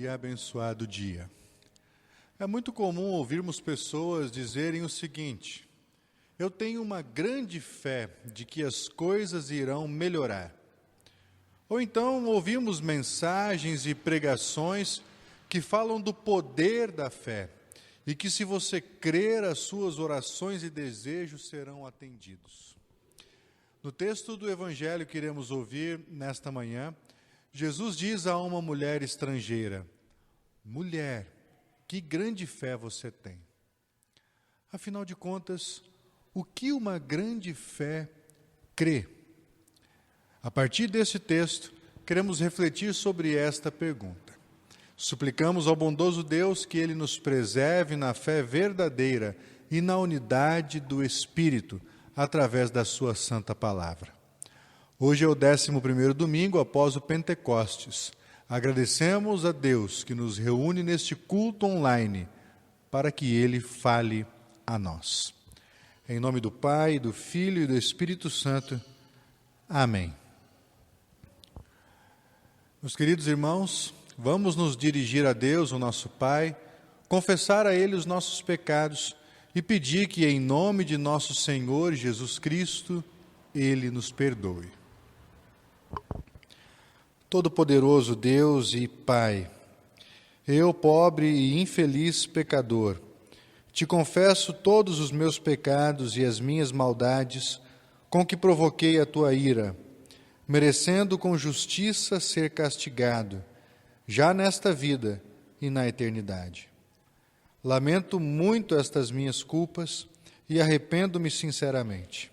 abençoado dia. É muito comum ouvirmos pessoas dizerem o seguinte: eu tenho uma grande fé de que as coisas irão melhorar. Ou então ouvimos mensagens e pregações que falam do poder da fé e que, se você crer, as suas orações e desejos serão atendidos. No texto do Evangelho que iremos ouvir nesta manhã, Jesus diz a uma mulher estrangeira: mulher, que grande fé você tem. Afinal de contas, o que uma grande fé crê? A partir desse texto, queremos refletir sobre esta pergunta. Suplicamos ao bondoso Deus que Ele nos preserve na fé verdadeira e na unidade do Espírito, através da sua santa palavra. Hoje é o 11º domingo após o Pentecostes. Agradecemos a Deus que nos reúne neste culto online para que Ele fale a nós. Em nome do Pai, do Filho e do Espírito Santo. Amém. Meus queridos irmãos, vamos nos dirigir a Deus, o nosso Pai, confessar a Ele os nossos pecados e pedir que, em nome de nosso Senhor Jesus Cristo, Ele nos perdoe. Todo-Poderoso Deus e Pai, eu, pobre e infeliz pecador, te confesso todos os meus pecados e as minhas maldades com que provoquei a tua ira, merecendo com justiça ser castigado, já nesta vida e na eternidade. Lamento muito estas minhas culpas e arrependo-me sinceramente.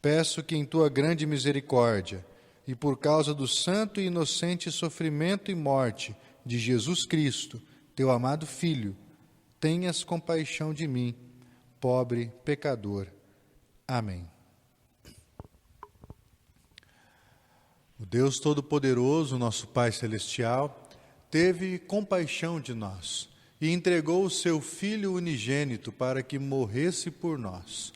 Peço que em tua grande misericórdia e por causa do santo e inocente sofrimento e morte de Jesus Cristo, teu amado Filho, tenhas compaixão de mim, pobre pecador. Amém. O Deus Todo-Poderoso, nosso Pai Celestial, teve compaixão de nós e entregou o seu Filho unigênito para que morresse por nós.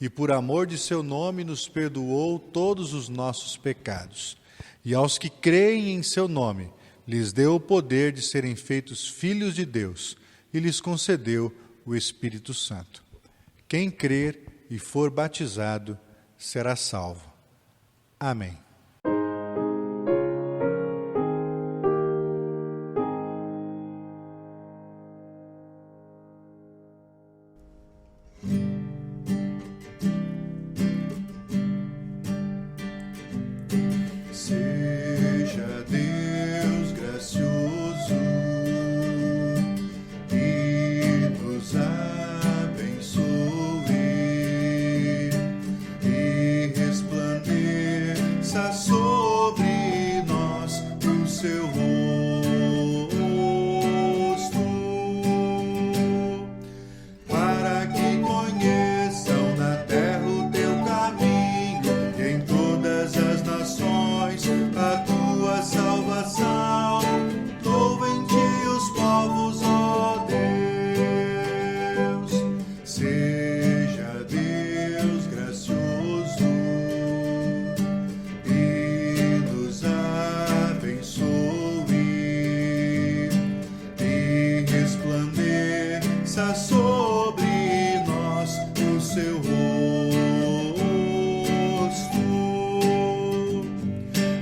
E por amor de seu nome nos perdoou todos os nossos pecados. E aos que creem em seu nome, lhes deu o poder de serem feitos filhos de Deus e lhes concedeu o Espírito Santo. Quem crer e for batizado será salvo. Amém.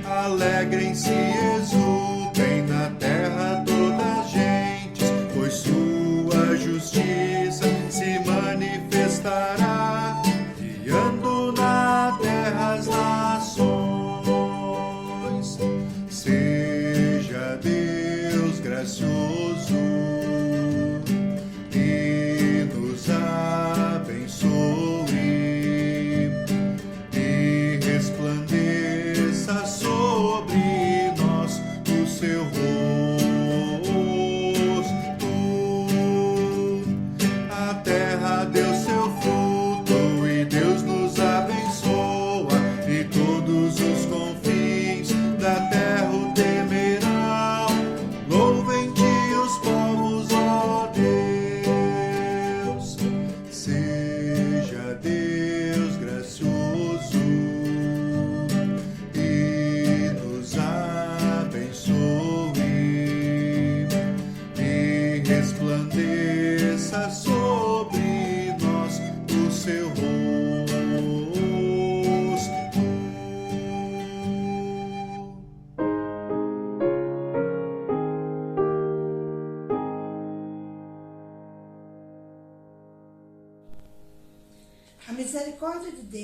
Alegrem-se e exultem na terra todas as gentes, pois sua justiça se manifestará, guiando na terra as nações. Seja Deus gracioso e nos abençoe e resplandeça sobre nós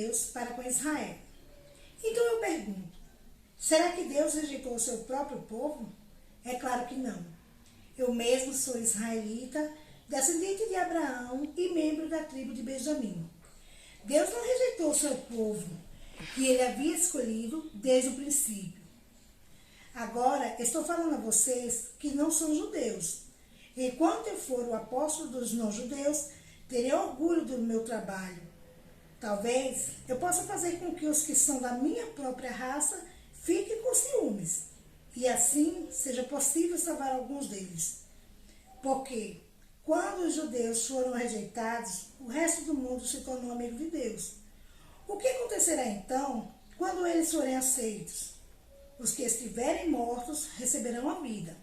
Deus para com Israel. Então eu pergunto, será que Deus rejeitou o seu próprio povo? É claro que não. Eu mesmo sou israelita, descendente de Abraão e membro da tribo de Benjamim. Deus não rejeitou o seu povo, que ele havia escolhido desde o princípio. Agora, estou falando a vocês que não são judeus. Enquanto eu for o apóstolo dos não-judeus, terei orgulho do meu trabalho. Talvez eu possa fazer com que os que são da minha própria raça fiquem com ciúmes, e assim seja possível salvar alguns deles. Porque quando os judeus foram rejeitados, o resto do mundo se tornou amigo de Deus. O que acontecerá então quando eles forem aceitos? Os que estiverem mortos receberão a vida.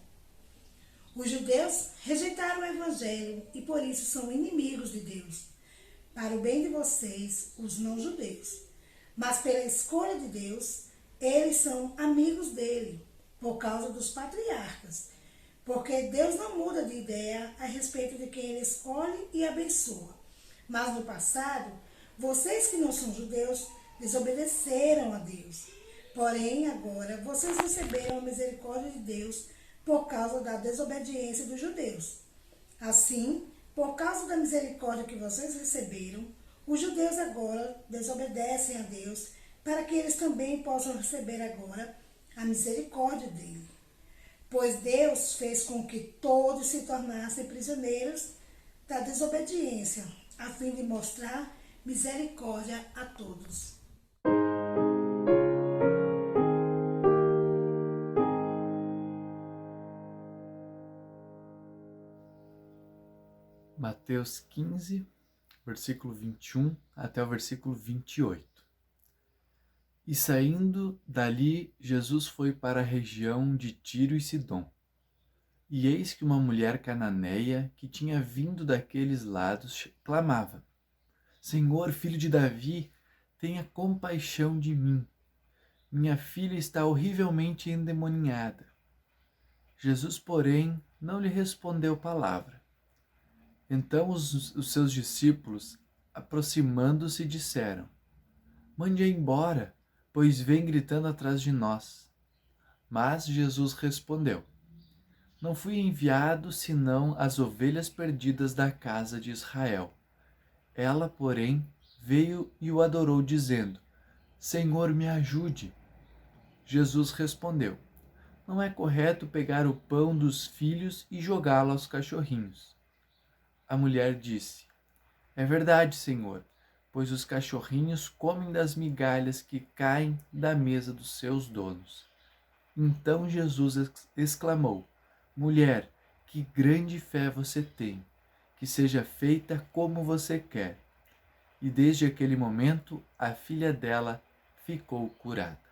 Os judeus rejeitaram o evangelho e por isso são inimigos de Deus, para o bem de vocês, os não-judeus. Mas pela escolha de Deus, eles são amigos dele, por causa dos patriarcas. Porque Deus não muda de ideia a respeito de quem ele escolhe e abençoa. Mas no passado, vocês que não são judeus, desobedeceram a Deus. Porém, agora, vocês receberam a misericórdia de Deus por causa da desobediência dos judeus. Assim, por causa da misericórdia que vocês receberam, os judeus agora desobedecem a Deus para que eles também possam receber agora a misericórdia dele. Pois Deus fez com que todos se tornassem prisioneiros da desobediência, a fim de mostrar misericórdia a todos. Mateus 15, versículo 21 até o versículo 28. E saindo dali, Jesus foi para a região de Tiro e Sidom. E eis que uma mulher cananeia, que tinha vindo daqueles lados, clamava: Senhor, filho de Davi, tenha compaixão de mim. Minha filha está horrivelmente endemoninhada. Jesus, porém, não lhe respondeu palavra. Então os seus discípulos, aproximando-se, disseram: Mande-a embora, pois vem gritando atrás de nós. Mas Jesus respondeu: Não fui enviado senão as ovelhas perdidas da casa de Israel. Ela, porém, veio e o adorou, dizendo: Senhor, me ajude. Jesus respondeu: Não é correto pegar o pão dos filhos e jogá-lo aos cachorrinhos. A mulher disse: É verdade, Senhor, pois os cachorrinhos comem das migalhas que caem da mesa dos seus donos. Então Jesus exclamou: Mulher, que grande fé você tem, que seja feita como você quer. E desde aquele momento a filha dela ficou curada.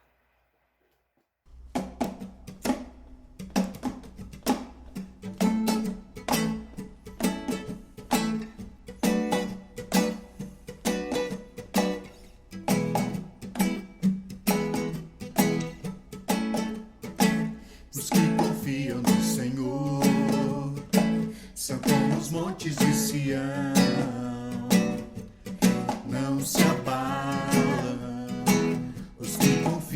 Os que confiam no Senhor são como os montes de Sião, não se abalam. Os que confiam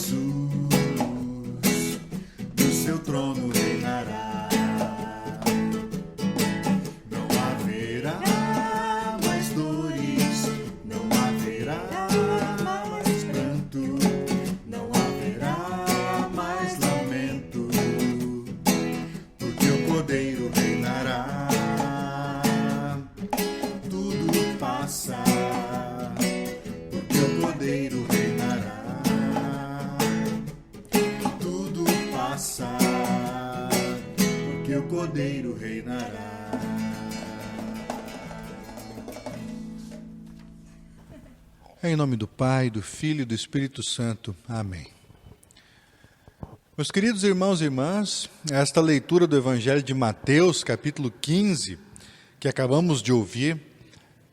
Jesus do seu trono reinará. Não haverá mais dores, não haverá mais pranto, não haverá mais lamento, porque o Cordeiro reinará. Tudo passa, porque o Cordeiro reinará. Tudo passa, porque o Cordeiro reinará. Em nome do Pai, do Filho e do Espírito Santo. Amém. Meus queridos irmãos e irmãs, esta leitura do Evangelho de Mateus, capítulo 15, que acabamos de ouvir,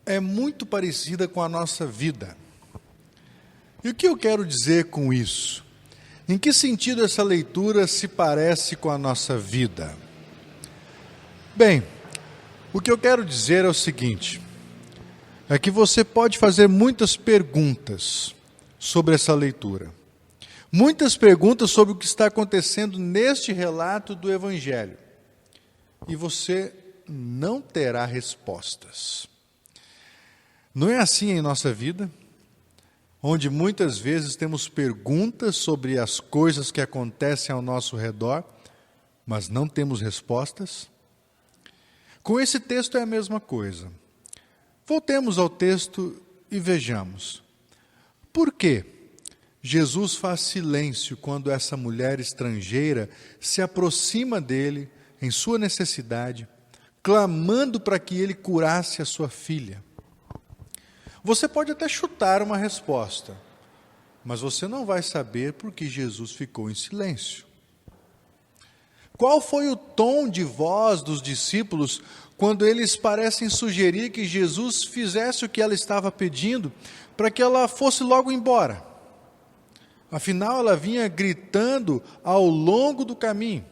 é muito parecida com a nossa vida. E o que eu quero dizer com isso? Em que sentido essa leitura se parece com a nossa vida? Bem, o que eu quero dizer é o seguinte: é que você pode fazer muitas perguntas sobre essa leitura. Muitas perguntas sobre o que está acontecendo neste relato do Evangelho. E você não terá respostas. Não é assim em nossa vida? Onde muitas vezes temos perguntas sobre as coisas que acontecem ao nosso redor, mas não temos respostas? Com esse texto é a mesma coisa. Voltemos ao texto e vejamos. Por que Jesus faz silêncio quando essa mulher estrangeira se aproxima dele em sua necessidade, clamando para que ele curasse a sua filha? Você pode até chutar uma resposta, mas você não vai saber por que Jesus ficou em silêncio. Qual foi o tom de voz dos discípulos quando eles parecem sugerir que Jesus fizesse o que ela estava pedindo para que ela fosse logo embora? Afinal, ela vinha gritando ao longo do caminho.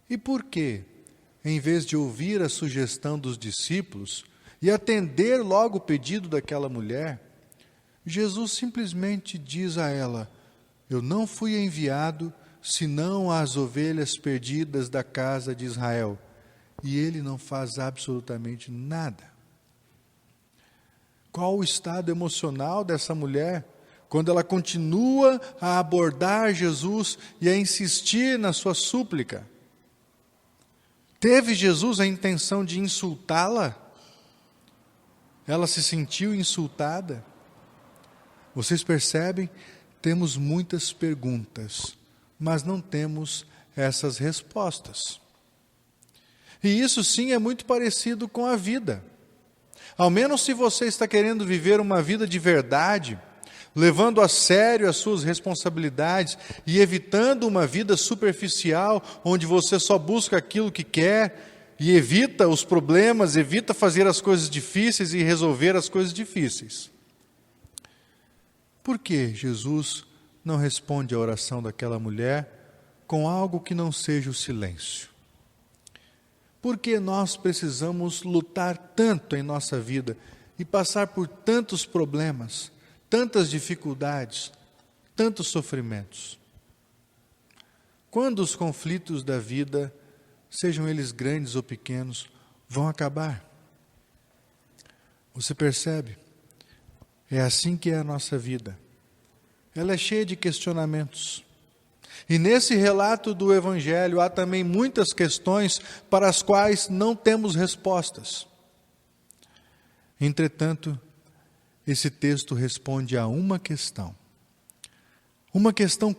E por que, em vez de ouvir a sugestão dos discípulos e atender logo o pedido daquela mulher, Jesus simplesmente diz a ela: eu não fui enviado senão às ovelhas perdidas da casa de Israel. E ele não faz absolutamente nada. Qual o estado emocional dessa mulher quando ela continua a abordar Jesus e a insistir na sua súplica? Teve Jesus a intenção de insultá-la? Ela se sentiu insultada? Vocês percebem? Temos muitas perguntas, mas não temos essas respostas. E isso sim é muito parecido com a vida. Ao menos se você está querendo viver uma vida de verdade, levando a sério as suas responsabilidades e evitando uma vida superficial, onde você só busca aquilo que quer e evita os problemas, evita fazer as coisas difíceis e resolver as coisas difíceis. Por que Jesus não responde à oração daquela mulher com algo que não seja o silêncio? Por que nós precisamos lutar tanto em nossa vida e passar por tantos problemas, tantas dificuldades, tantos sofrimentos? Quando os conflitos da vida, sejam eles grandes ou pequenos, vão acabar? Você percebe? É assim que é a nossa vida. Ela é cheia de questionamentos. E nesse relato do Evangelho há também muitas questões para as quais não temos respostas. Entretanto, esse texto responde a uma questão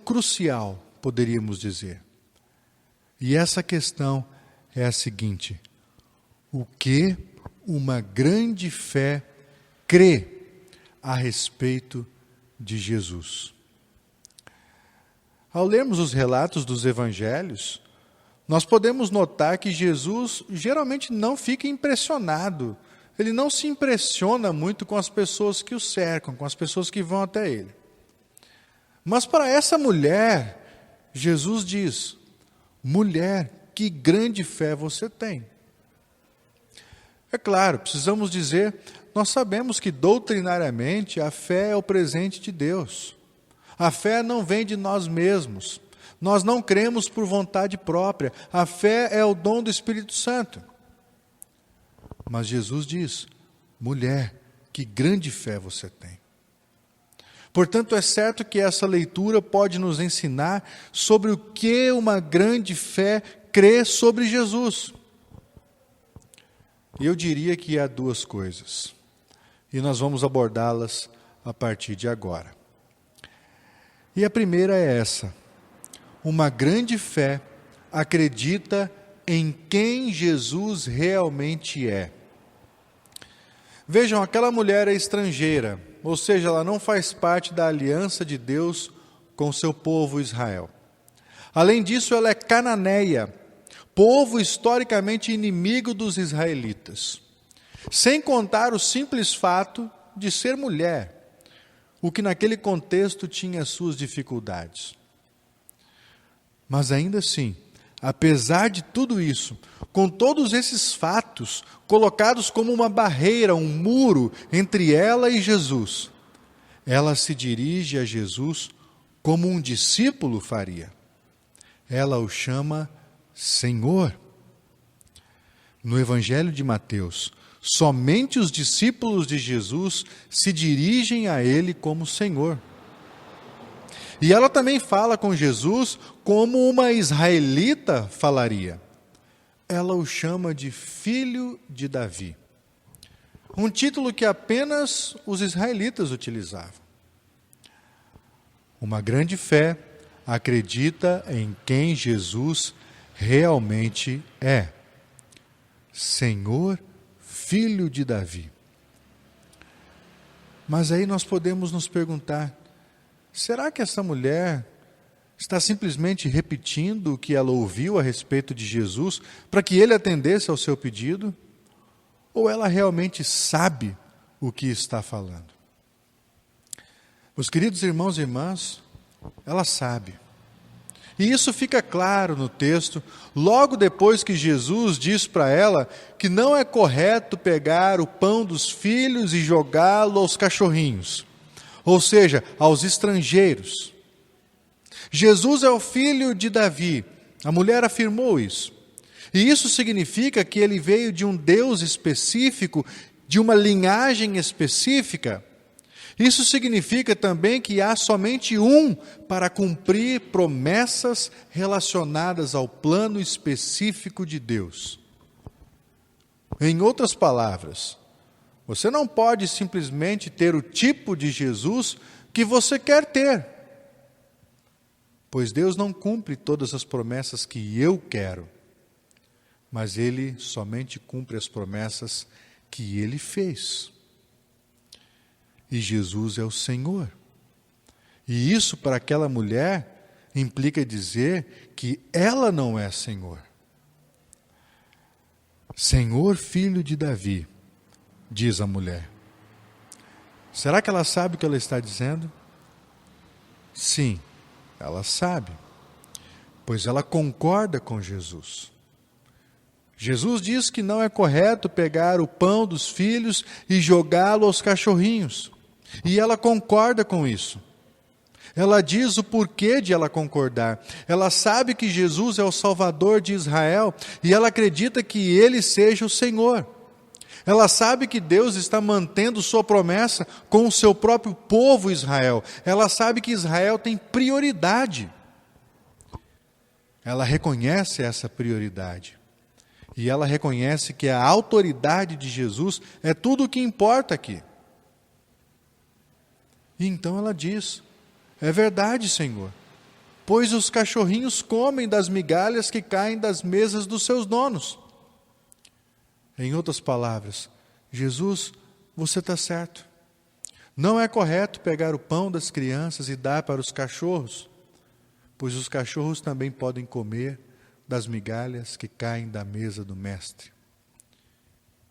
crucial, poderíamos dizer. E essa questão é a seguinte: o que uma grande fé crê a respeito de Jesus? Ao lermos os relatos dos evangelhos, nós podemos notar que Jesus geralmente não fica impressionado. Ele não se impressiona muito com as pessoas que o cercam, com as pessoas que vão até ele. Mas para essa mulher, Jesus diz: mulher, que grande fé você tem. É claro, precisamos dizer, nós sabemos que doutrinariamente a fé é o presente de Deus. A fé não vem de nós mesmos. Nós não cremos por vontade própria. A fé é o dom do Espírito Santo. Mas Jesus diz: mulher, que grande fé você tem. Portanto, é certo que essa leitura pode nos ensinar sobre o que uma grande fé crê sobre Jesus. E eu diria que há duas coisas, e nós vamos abordá-las a partir de agora. E a primeira é essa: uma grande fé acredita em quem Jesus realmente é. Vejam, aquela mulher é estrangeira, ou seja, ela não faz parte da aliança de Deus com o seu povo Israel. Além disso, ela é cananeia, povo historicamente inimigo dos israelitas. Sem contar o simples fato de ser mulher, o que naquele contexto tinha suas dificuldades. Mas ainda assim, apesar de tudo isso, com todos esses fatos colocados como uma barreira, um muro entre ela e Jesus, ela se dirige a Jesus como um discípulo faria. Ela o chama Senhor. No Evangelho de Mateus, somente os discípulos de Jesus se dirigem a Ele como Senhor. E ela também fala com Jesus como uma israelita falaria. Ela o chama de Filho de Davi. Um título que apenas os israelitas utilizavam. Uma grande fé acredita em quem Jesus realmente é. Senhor, Filho de Davi. Mas aí nós podemos nos perguntar: será que essa mulher está simplesmente repetindo o que ela ouviu a respeito de Jesus para que ele atendesse ao seu pedido? Ou ela realmente sabe o que está falando? Meus queridos irmãos e irmãs, ela sabe. E isso fica claro no texto, logo depois que Jesus diz para ela que não é correto pegar o pão dos filhos e jogá-lo aos cachorrinhos, ou seja, aos estrangeiros. Jesus é o filho de Davi, a mulher afirmou isso. E isso significa que ele veio de um Deus específico, de uma linhagem específica. Isso significa também que há somente um para cumprir promessas relacionadas ao plano específico de Deus. Em outras palavras, você não pode simplesmente ter o tipo de Jesus que você quer ter, pois Deus não cumpre todas as promessas que eu quero, mas Ele somente cumpre as promessas que Ele fez. E Jesus é o Senhor. E isso para aquela mulher implica dizer que ela não é Senhor. Senhor, filho de Davi, diz a mulher. Será que ela sabe o que ela está dizendo? Sim, ela sabe, pois ela concorda com Jesus. Jesus diz que não é correto pegar o pão dos filhos e jogá-lo aos cachorrinhos. E ela concorda com isso. Ela diz o porquê de ela concordar. Ela sabe que Jesus é o Salvador de Israel e ela acredita que Ele seja o Senhor. Ela sabe que Deus está mantendo sua promessa com o seu próprio povo Israel. Ela sabe que Israel tem prioridade. Ela reconhece essa prioridade. E ela reconhece que a autoridade de Jesus é tudo o que importa aqui. E então ela diz: é verdade, Senhor, pois os cachorrinhos comem das migalhas que caem das mesas dos seus donos. Em outras palavras, Jesus, você está certo. Não é correto pegar o pão das crianças e dar para os cachorros, pois os cachorros também podem comer das migalhas que caem da mesa do mestre.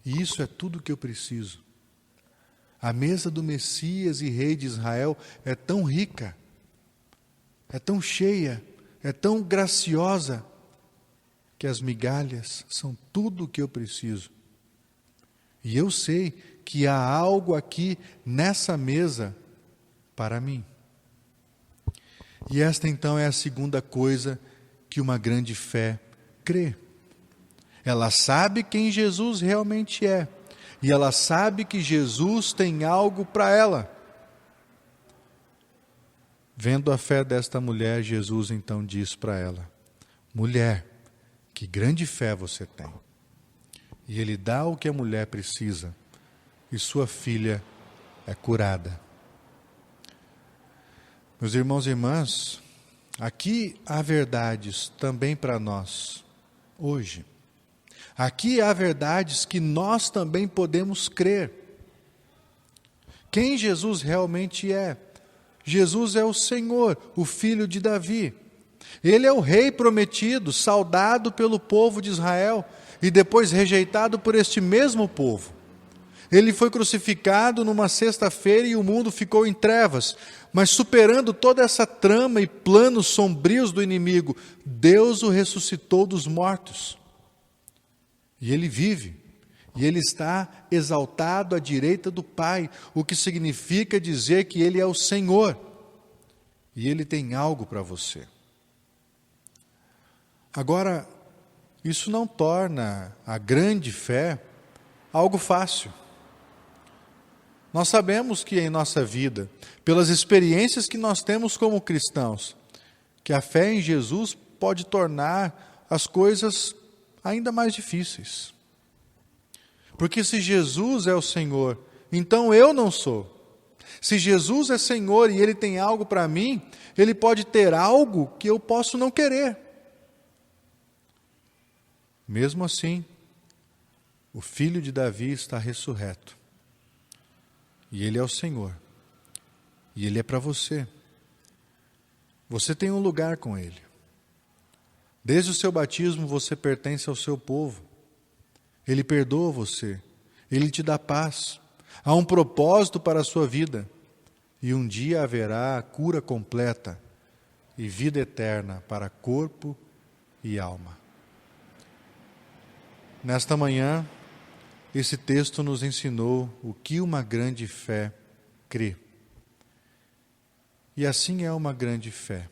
E isso é tudo o que eu preciso. A mesa do Messias e Rei de Israel é tão rica, é tão cheia, é tão graciosa, que as migalhas são tudo o que eu preciso. E eu sei que há algo aqui nessa mesa para mim. E esta então é a segunda coisa que uma grande fé crê. Ela sabe quem Jesus realmente é. E ela sabe que Jesus tem algo para ela. Vendo a fé desta mulher, Jesus então diz para ela: mulher, que grande fé você tem. E ele dá o que a mulher precisa. E sua filha é curada. Meus irmãos e irmãs, aqui há verdades também para nós, hoje. Aqui há verdades que nós também podemos crer. Quem Jesus realmente é? Jesus é o Senhor, o Filho de Davi. Ele é o Rei prometido, saudado pelo povo de Israel e depois rejeitado por este mesmo povo. Ele foi crucificado numa sexta-feira e o mundo ficou em trevas. Mas superando toda essa trama e planos sombrios do inimigo, Deus o ressuscitou dos mortos. E ele vive. E ele está exaltado à direita do Pai, o que significa dizer que ele é o Senhor. E ele tem algo para você. Agora, isso não torna a grande fé algo fácil. Nós sabemos que em nossa vida, pelas experiências que nós temos como cristãos, que a fé em Jesus pode tornar as coisas ainda mais difíceis. Porque se Jesus é o Senhor, então eu não sou. Se Jesus é Senhor e Ele tem algo para mim, Ele pode ter algo que eu posso não querer. Mesmo assim, o Filho de Davi está ressurreto. E Ele é o Senhor. E Ele é para você. Você tem um lugar com Ele. Desde o seu batismo você pertence ao seu povo. Ele perdoa você. Ele te dá paz. Há um propósito para a sua vida. E um dia haverá a cura completa e vida eterna para corpo e alma. Nesta manhã, esse texto nos ensinou o que uma grande fé crê. E assim é uma grande fé.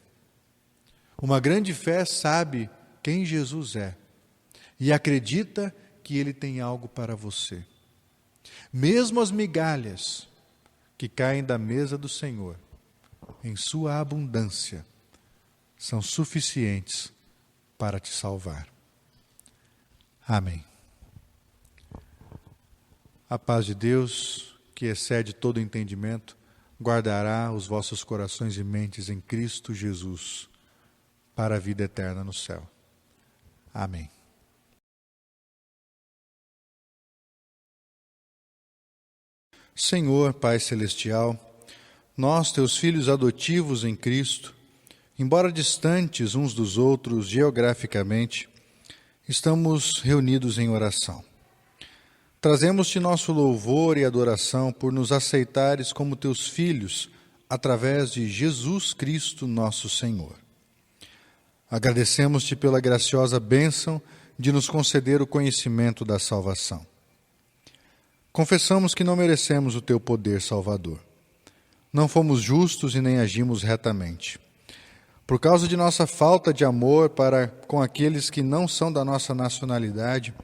Uma grande fé sabe quem Jesus é e acredita que Ele tem algo para você. Mesmo as migalhas que caem da mesa do Senhor, em sua abundância, são suficientes para te salvar. Amém. A paz de Deus, que excede todo entendimento, guardará os vossos corações e mentes em Cristo Jesus, para a vida eterna no céu. Amém. Senhor, Pai Celestial, nós, teus filhos adotivos em Cristo, embora distantes uns dos outros geograficamente, estamos reunidos em oração. Trazemos-te nosso louvor e adoração por nos aceitares como teus filhos, através de Jesus Cristo, nosso Senhor. Agradecemos-te pela graciosa bênção de nos conceder o conhecimento da salvação. Confessamos que não merecemos o teu poder salvador. Não fomos justos e nem agimos retamente. Por causa de nossa falta de amor para com aqueles que não são da nossa nacionalidade,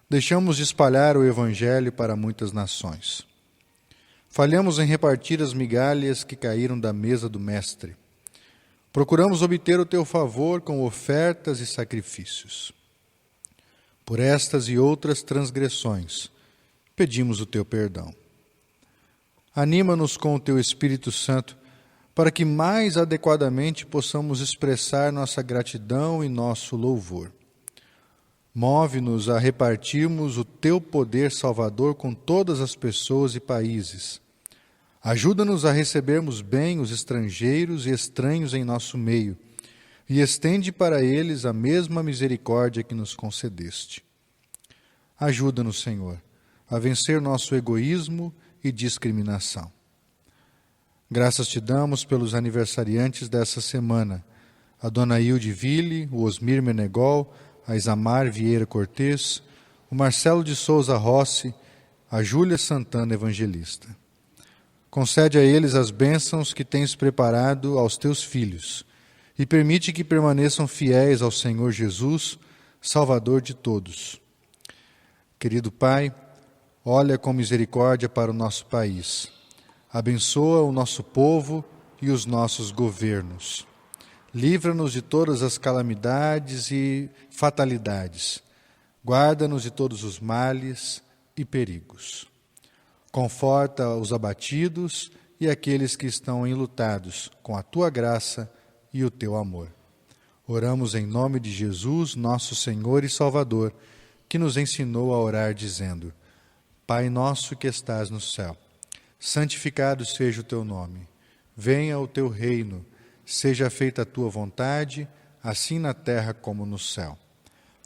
deixamos de espalhar o Evangelho para muitas nações. Falhamos em repartir as migalhas que caíram da mesa do Mestre. Procuramos obter o teu favor com ofertas e sacrifícios. Por estas e outras transgressões, pedimos o teu perdão. Anima-nos com o teu Espírito Santo, para que mais adequadamente possamos expressar nossa gratidão e nosso louvor. Move-nos a repartirmos o teu poder salvador com todas as pessoas e países. Ajuda-nos a recebermos bem os estrangeiros e estranhos em nosso meio, e estende para eles a mesma misericórdia que nos concedeste. Ajuda-nos, Senhor, a vencer nosso egoísmo e discriminação. Graças te damos pelos aniversariantes dessa semana, a Dona Hilde Ville, o Osmir Menegol, a Isamar Vieira Cortês, o Marcelo de Souza Rossi, a Júlia Santana Evangelista. Concede a eles as bênçãos que tens preparado aos teus filhos e permite que permaneçam fiéis ao Senhor Jesus, Salvador de todos. Querido Pai, olha com misericórdia para o nosso país. Abençoa o nosso povo e os nossos governos. Livra-nos de todas as calamidades e fatalidades. Guarda-nos de todos os males e perigos. Conforta os abatidos e aqueles que estão enlutados com a tua graça e o teu amor. Oramos em nome de Jesus, nosso Senhor e Salvador, que nos ensinou a orar dizendo: Pai nosso que estás no céu, santificado seja o teu nome. Venha o teu reino, seja feita a tua vontade, assim na terra como no céu.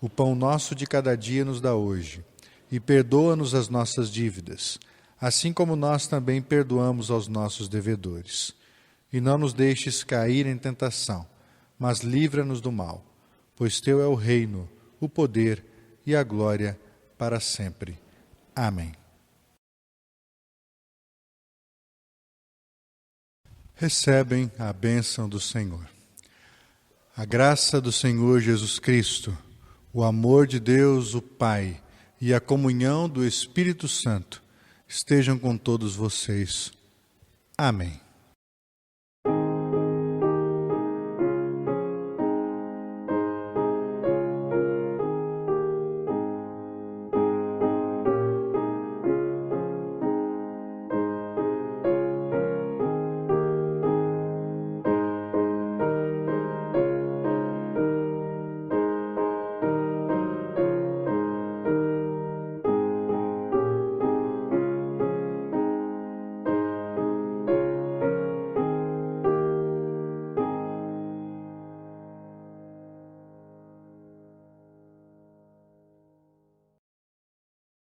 O pão nosso de cada dia nos dá hoje, e perdoa-nos as nossas dívidas, assim como nós também perdoamos aos nossos devedores. E não nos deixes cair em tentação, mas livra-nos do mal, pois teu é o reino, o poder e a glória para sempre. Amém. Recebem a bênção do Senhor. A graça do Senhor Jesus Cristo, o amor de Deus, o Pai, e a comunhão do Espírito Santo estejam com todos vocês. Amém.